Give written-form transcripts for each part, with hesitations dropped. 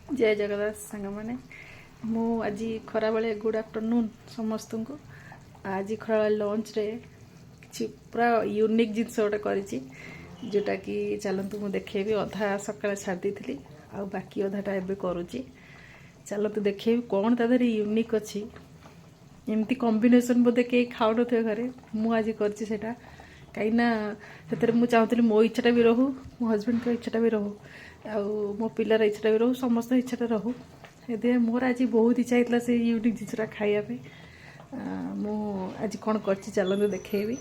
जय जगन्नाथ सांग मैंने मु आज खरा बेले गुड आफ्टरनून समस्त को आज खरा लंच रे किसी पूरा यूनिक जिनस गोटे करी जोटा कि चलतु मुझे देखेबी अधा सका छाड़ी थी आ बाकी अधाटा एवं करुच्ची चलतु देखेबी कौन तादर यूनिक अच्छी एमती कॉम्बिनेशन बोधे कई खाऊ थे घरे मुझे करटा कहीं मुझे चाहूली मो इच्छाटा भी रहू मो हजबैंड को इच्छाटा भी रहू आ मो पिलार इच्छाटा भी रहू समस्त इच्छाटा रहू ये मोर आज बहुत इच्छा होता से यूनिक जिनसा खायापी मु आज कौन कर चलते देखेबी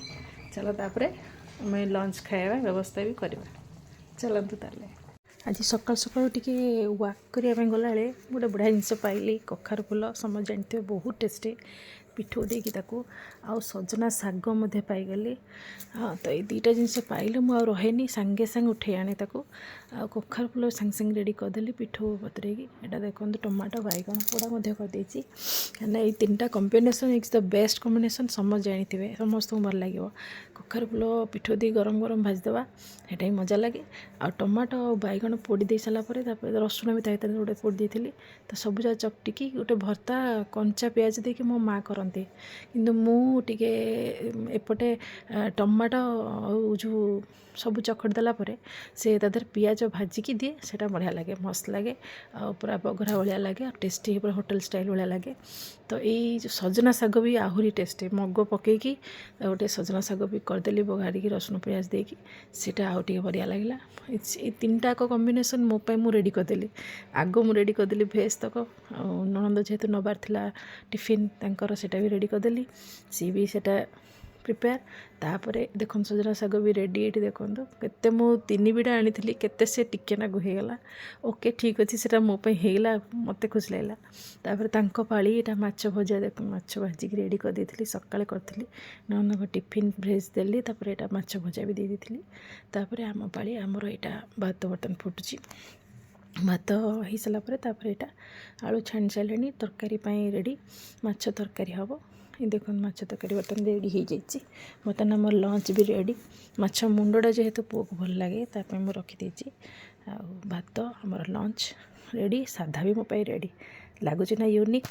चलो तापर आम लंच खाଇବା व्यवस्था भी करवा चलतु ताले आज सकाल सकाल टी वाक करने गला गोटे बढ़िया जिनस पाइली कखार फूल समझ जानते बहुत टेस्टी पिठो देकी ताकू आउ सजना शाग पाईगली हाँ तो ये दुईटा जिनस पाइले मुझे रहेनी सांगे सांगे उठे आने ताकू आ कखार फूल सांगे सांगे रेडी करदेली पिठो बतरेकी यहाँ देखो टमाटो बैगण पोड़ा करदे कहीं ये तीन टा combination is the best combination समझ जानी समस्त को भल लगे कखार फूल पिठो दी गरम गरम भाजीदेवा सेटा ही मजा लगे आ टमाटो और बैगण पोड़ी दे सारापर रसुण भी ताकि गोटे पोड़ी देती तो सबुजा चकटिकी गोटे भर्ता कंचा पियाज देकी मो माँ करती किंतु मुझे एपटे टमाटो जो सब चकट देलापर से तादर पियाज भाजिकी दिए सेटा बढ़िया लगे मस्त लगे आ पूरा बघरा भाया लगे टेस्टी पूरा होटेल स्टाइल भाया लगे तो ये जो सजना शाग भी आहरी टेस्टी मग पकईकी गोटे सजना शाग भी करदेली बघाड़ी रसुण पियाज देकी सेटा आउ टे बढ़िया लगे ये तीन टाक कॉम्बिनेशन मोपाई मु रेडी करदेली आग मु रेडी करदेली भेज तक ननंद जेहेतु नबार थिला टिफिन तांकर सेटा भी रेडी करदेली सी भी सेटा प्रिपेयर तापर देखो सजना शाग भी रेडी ये देखो केते मु तीन बिड़ा आनी केते से टिके नागु होगला ओके ठीक अच्छे से मोगला मत खुश लगे तापर तांको पाली यहाँ माछ भजा देख माछ भाजिक रेडी कर देती सकाଳେ करी ननक टिफिन भेज देली तापर यहाँ माछ भजा भी दे दी तापर आम पाली आमर यहाँ भात बर्तन फुटुची भात हो सारापर यहाँ आलू छाणी सारे तरकारी रेडी माछ तरकारी हम ये देख माछ तरकारी बर्तन रेडी हो जाइए बर्तन आम लंच भी रेडी माछ मुंडा जेहेतु पुओ को भल लगे तापर मुझे रखीदे भात आमर लंच रेडी साधा भी मोपाई रेडी लगुच ना यूनिक।